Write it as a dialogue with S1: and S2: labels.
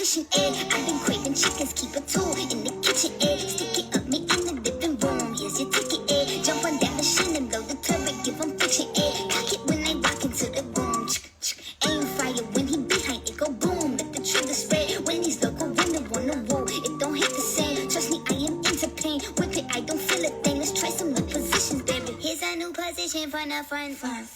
S1: fishing, I've been craving chickens, keep a tool in the kitchen, stick it up me in the living room. Here's your ticket, jump on that machine and blow the turret, give 'em fiction, cock it when I walk into the room. Aim fire when he behind it, go boom. Let the trigger spread when these local women wanna woo. It don't hit the same. Trust me, I am into pain. Whip it, I don't feel a thing. Let's try some new positions, baby. Here's a new position for the front.